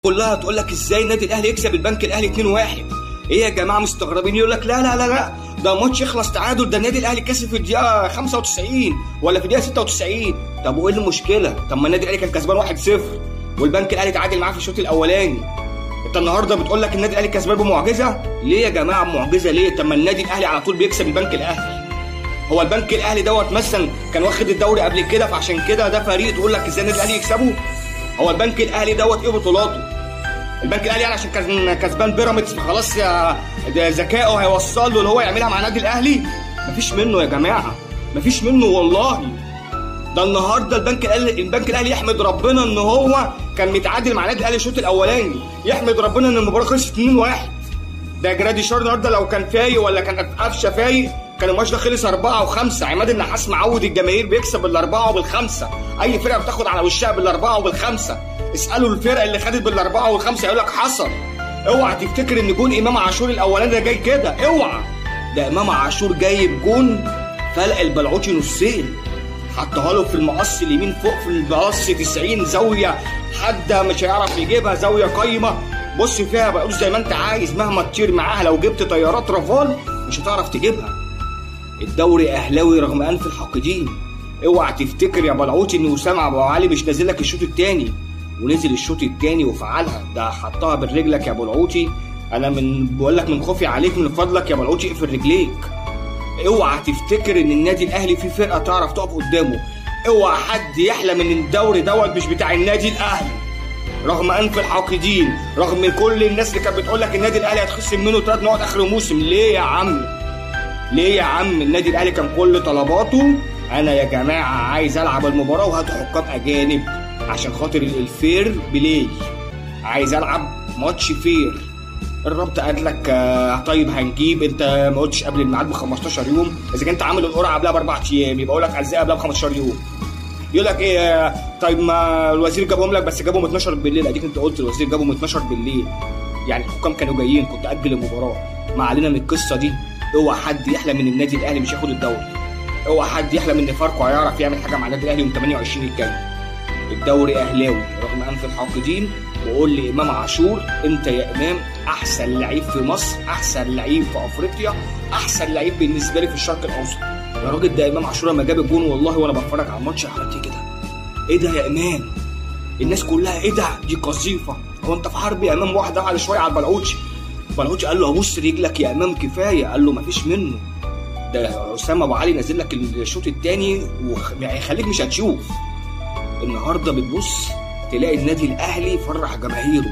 كلها تقول لك ازاي النادي الاهلي يكسب البنك الاهلي 2-1. ايه يا جماعه مستغربين؟ يقول لك لا لا لا لا ده ماتش يخلص تعادل، ده النادي الاهلي كسب في الدقيقه 95 ولا في الدقيقه 96. طب وايه المشكله؟ طب ما النادي الاهلي كان كسبان 1-0 والبنك الاهلي تعادل معاه في الشوط الاولاني. انت النهارده بتقول لك النادي الاهلي كسبان بمعجزه؟ ليه يا جماعه معجزه ليه؟ طب ما النادي الاهلي على طول بيكسب البنك الاهلي. هو البنك الاهلي دوت مثلا كان واخد الدوري قبل كده فعشان كده ده فريق تقول لك ازاي النادي الاهلي يكسبه؟ هو البنك الاهلي دوت ايه بطولاته؟ البنك الاهلي يعني عشان كان كسبان بيراميدز فخلاص ده ذكائه هيوصل له اللي هو يعملها مع النادي الاهلي؟ مفيش منه يا جماعه، مفيش منه والله. ده النهارده البنك الاهلي يحمد ربنا ان هو كان متعادل مع النادي الاهلي الشوط الاولاني، يحمد ربنا ان المباراه خلصت 2-1. ده جرادي شار النهارده لو كان فايق ولا كان قفشه فايق كان الماتش ده خلص 4-5. عماد النحاس معود الجماهير بيكسب بالاربعه وبالخمسه، اي فرقه بتاخد على وشها بالاربعه وبالخمسه. اسالوا الفرقه اللي خدت بالاربعه والخمسه يقول لك حصل. اوعى تفتكر ان جون امام عاشور الاولاني ده جاي كده، اوعى. ده امام عاشور جايب جون فلق البلعوتي نصين، حطها له في المقص اليمين فوق في المقص 90 زاويه، حد مش هيعرف يجيبها، زاويه قايمه. بص فيها بقول زي ما انت عايز، مهما تطير معاها لو جبت طيارات رافال مش هتعرف تجيبها. الدوري اهلاوي رغم انف الحاقدين. اوعى تفتكر يا بلعوتي ان وسام ابو علي مش نازل لك الشوط الثاني، ونزل الشوط الثاني وفعلها، ده حطها برجلك يا بلعوتي. انا بقول لك من خوفي عليك من فضلك يا بلعوتي اقفل رجليك. اوعى تفتكر ان النادي الاهلي فيه فرقه تعرف تقف قدامه. اوعى حد يحلم ان الدوري دوت مش بتاع النادي الاهلي رغم انف الحاقدين، رغم كل الناس اللي كانت بتقول لك النادي الاهلي هتخصم منه 3 نقط اخر الموسم. ليه يا عم؟ ليه يا عم؟ النادي الاهلي كان كل طلباته انا يا جماعه عايز العب المباراه وهاتوا حكام اجانب عشان خاطر الفير بلاي، عايز العب ماتش فير. الرابطه قالت لك طيب هنجيب، انت ما قلتش قبل الميعاد ب 15 يوم، اذا كنت عامل القرعه قبلها ب4 ايام يبقى اقول لك ازاي قبلها ب 15 يوم. يقول لك ايه طيب ما الوزير جابهم لك بس جابهم 12 بالليل، اديك انت قلت الوزير جابهم 12 بالليل، يعني الحكام كانوا جايين كنت اجل المباراه. ما علينا من القصه دي. اوعى حد يحلم ان النادي الاهلي مش هياخد الدوري، اوعى حد يحلم ان فاركو هيعرف يعمل حاجه مع النادي الاهلي يوم 28 الجاي. الدوري اهلاوي رغم انف الحاقدين. وقول لي امام عاشور انت يا امام احسن لعيب في مصر، احسن لعيب في افريقيا، احسن لعيب بالنسبه لي في الشرق الاوسط. يا راجل ده امام عاشور لما جاب الجون والله وانا بتفرج على الماتش عملت كده، ايه ده يا امام؟ الناس كلها ايه ده؟ دي قذيفه. هو انت في حرب يا امام؟ واحد قعد شويه على البلعوتي قال له ابص رجلك يا امام كفايه، قال له مفيش منه، ده وسام ابو علي نازل لك الشوط الثاني وهيخليك مش هتشوف. النهارده بتبص تلاقي النادي الاهلي فرح جماهيره.